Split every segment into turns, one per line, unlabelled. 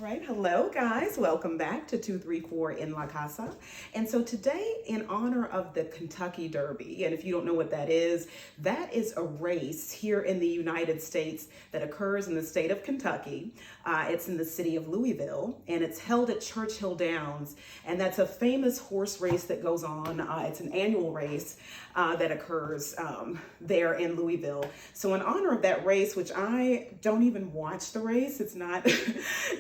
right, hello guys, welcome back to 234 in La Casa. And so today, in honor of the Kentucky Derby, and if you don't know what that is a race here in the United States that occurs in the state of Kentucky. It's in the city of Louisville, and it's held at Churchill Downs, and that's a famous horse race that goes on. It's an annual race that occurs there in Louisville. So in honor of that race, which I don't even watch the race, it's not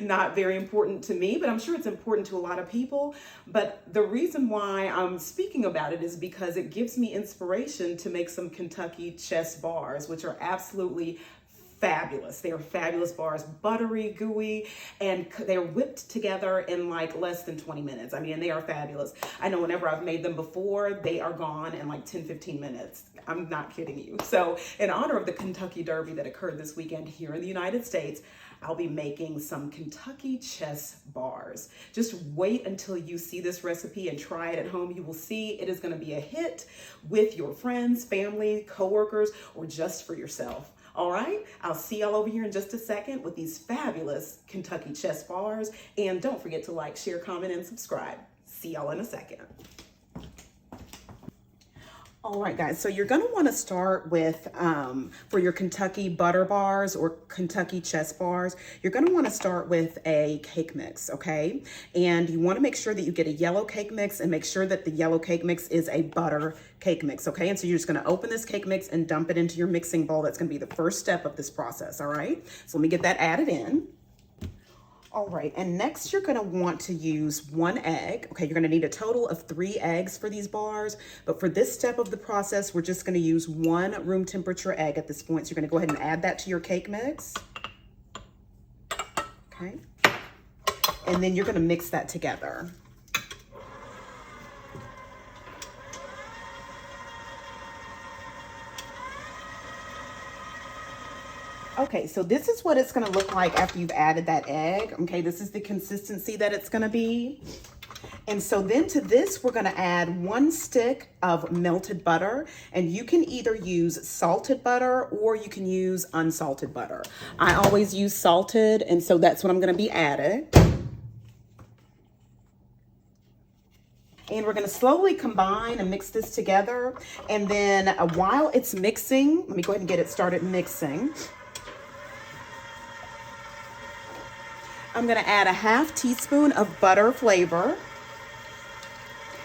not very important to me, but I'm sure it's important to a lot of people. But the reason why I'm speaking about it is because it gives me inspiration to make some Kentucky chess bars, which are absolutely fabulous. They are fabulous bars, buttery, gooey, and they're whipped together in like less than 20 minutes. I mean, they are fabulous. I know whenever I've made them before, they are gone in like 10, 15 minutes. I'm not kidding you. So in honor of the Kentucky Derby that occurred this weekend here in the United States, I'll be making some Kentucky chess bars. Just wait until you see this recipe and try it at home. You will see it is going to be a hit with your friends, family, coworkers, or just for yourself. All right, I'll see y'all over here in just a second with these fabulous Kentucky chess bars. And don't forget to like, share, comment, and subscribe. See y'all in a second. All right, guys, so you're gonna wanna start with, for your Kentucky butter bars or Kentucky chess bars, you're gonna wanna start with a cake mix, okay? And you wanna make sure that you get a yellow cake mix and make sure that the yellow cake mix is a butter cake mix, okay? And so you're just gonna open this cake mix and dump it into your mixing bowl. That's gonna be the first step of this process, all right? So let me get that added in. All right, and next you're gonna want to use 1 egg. Okay, you're gonna need a total of 3 eggs for these bars, but for this step of the process, we're just gonna use 1 room temperature egg at this point. So you're gonna go ahead and add that to your cake mix. Okay, and then you're gonna mix that together. Okay, so this is what it's gonna look like after you've added that egg. Okay, this is the consistency that it's gonna be. And so then to this, we're gonna add 1 stick of melted butter, and you can either use salted butter or you can use unsalted butter. I always use salted, and so that's what I'm gonna be adding. And we're gonna slowly combine and mix this together. And then while it's mixing, let me go ahead and get it started mixing. I'm gonna add a ½ teaspoon of butter flavor.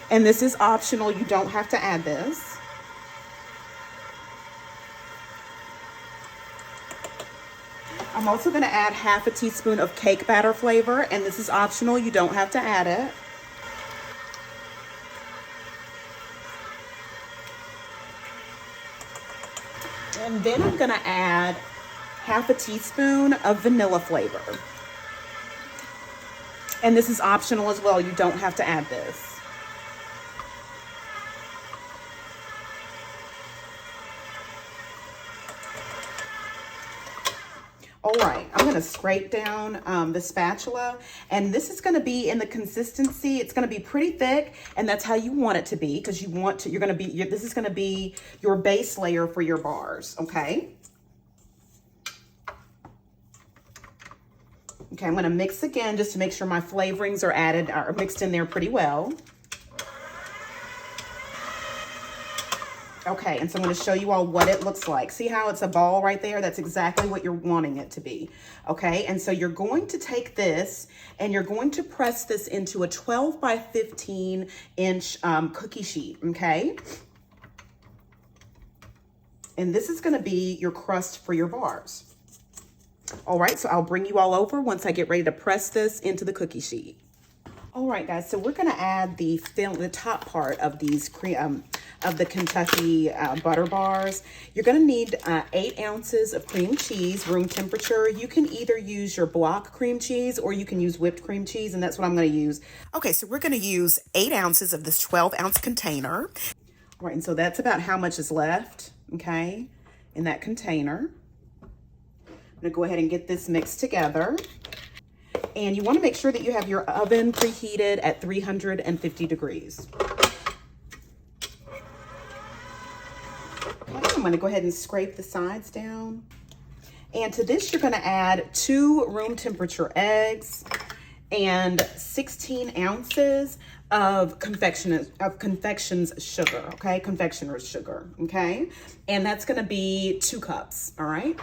And this is optional, you don't have to add this. I'm also gonna add ½ teaspoon of cake batter flavor, and this is optional, you don't have to add it. And then I'm gonna add ½ teaspoon of vanilla flavor. And this is optional as well. You don't have to add this. All right, I'm gonna scrape down the spatula, and this is gonna be in the consistency, it's gonna be pretty thick, and that's how you want it to be, because this is gonna be your base layer for your bars, okay? Okay, I'm gonna mix again just to make sure my flavorings are mixed in there pretty well. Okay, and so I'm gonna show you all what it looks like. See how it's a ball right there? That's exactly what you're wanting it to be. Okay, and so you're going to take this and you're going to press this into a 12 by 15 inch cookie sheet, okay? And this is gonna be your crust for your bars. All right, so I'll bring you all over once I get ready to press this into the cookie sheet. All right, guys, so we're gonna add the top part of these of the Kentucky butter bars. You're gonna need 8 ounces of cream cheese, room temperature. You can either use your block cream cheese or you can use whipped cream cheese, and that's what I'm gonna use. Okay, so we're gonna use 8 ounces of this 12-ounce container. All right, and so that's about how much is left, okay, in that container. I'm gonna go ahead and get this mixed together. And you wanna make sure that you have your oven preheated at 350 degrees. Okay, I'm gonna go ahead and scrape the sides down. And to this, you're gonna add 2 room temperature eggs. and 16 ounces of confections sugar, okay? Confectioner's sugar, okay? And that's gonna be 2 cups, all right?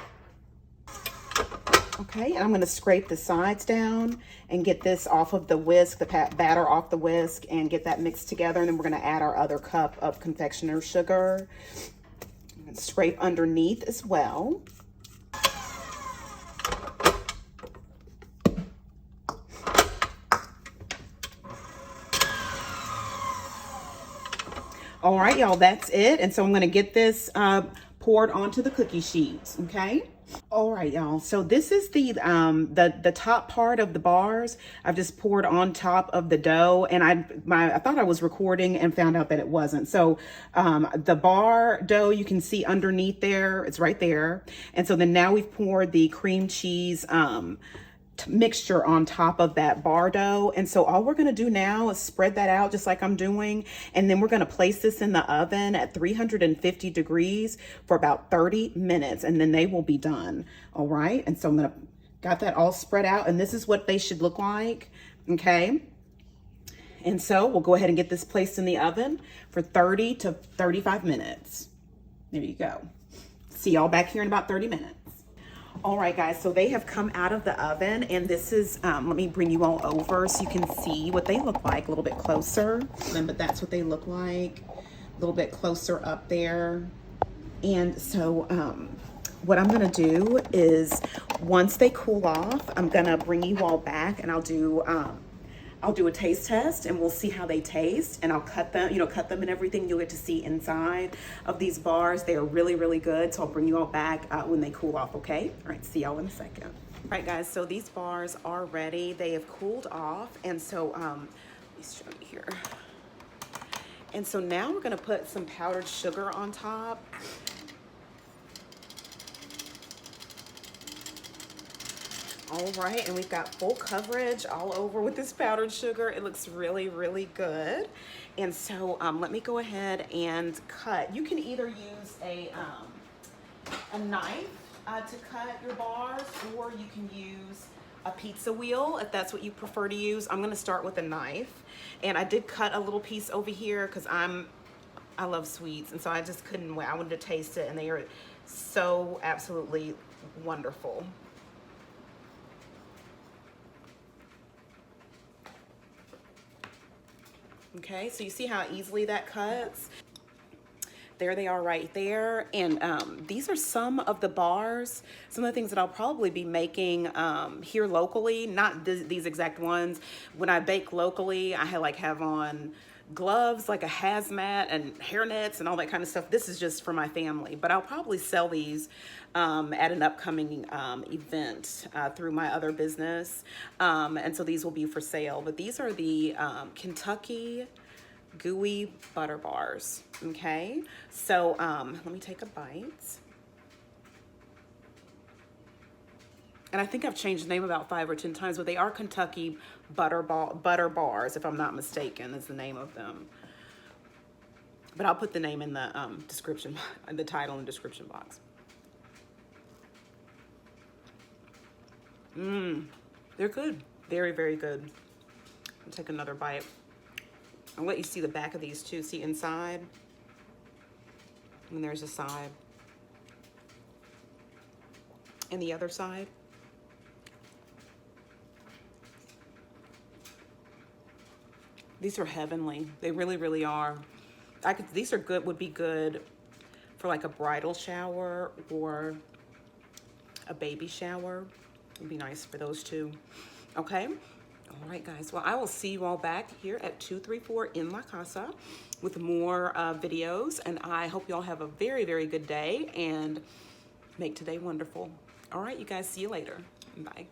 Okay, and I'm gonna scrape the sides down and get this off of the whisk, the batter off the whisk, and get that mixed together. And then we're gonna add our other cup of confectioner's sugar. I'm gonna scrape underneath as well. All right, y'all, that's it. And so I'm gonna get this poured onto the cookie sheets, okay? All right, y'all. So this is the top part of the bars. I've just poured on top of the dough, and I thought I was recording and found out that it wasn't. So the bar dough, you can see underneath there, it's right there. And so then now we've poured the cream cheese mixture on top of that bar dough. And so all we're going to do now is spread that out just like I'm doing. And then we're going to place this in the oven at 350 degrees for about 30 minutes. And then they will be done. All right. And so I'm going to got that all spread out, and this is what they should look like. Okay. And so we'll go ahead and get this placed in the oven for 30 to 35 minutes. There you go. See y'all back here in about 30 minutes. All right, guys, so they have come out of the oven, and this is, let me bring you all over so you can see what they look like a little bit closer. But that's what they look like, a little bit closer up there. And so what I'm gonna do is, once they cool off, I'm gonna bring you all back, and I'll do a taste test, and we'll see how they taste, and I'll cut them, cut them and everything. You'll get to see inside of these bars. They are really, really good. So I'll bring you all back when they cool off, okay? All right, see y'all in a second. All right, guys, so these bars are ready. They have cooled off, and so, let me show you here. And so now we're gonna put some powdered sugar on top. All right, and we've got full coverage all over with this powdered sugar. It looks really, really good. And so let me go ahead and cut. You can either use a knife to cut your bars, or you can use a pizza wheel if that's what you prefer to use. I'm gonna start with a knife. And I did cut a little piece over here because I love sweets, and so I just couldn't wait. I wanted to taste it, and they are so absolutely wonderful. Okay, so you see how easily that cuts? There they are right there. And these are some of the bars, some of the things that I'll probably be making here locally, not these exact ones. When I bake locally, I have on gloves, like a hazmat and hairnets and all that kind of stuff. This is just for my family, but I'll probably sell these at an upcoming event through my other business. And so these will be for sale, but these are the Kentucky gooey butter bars. Okay, so let me take a bite. And I think I've changed the name about 5 or 10 times, but they are Kentucky butter bars, if I'm not mistaken, is the name of them. But I'll put the name in the description, the title and description box. They're good. Very, very good. I'll take another bite. I'll let you see the back of these too. See inside? And there's a side. And the other side. These are heavenly. They really, really are. These are good, would be good for like a bridal shower or a baby shower. It'd be nice for those two. Okay. All right, guys. Well, I will see you all back here at 234 in La Casa with more videos. And I hope you all have a very, very good day and make today wonderful. All right, you guys. See you later. Bye.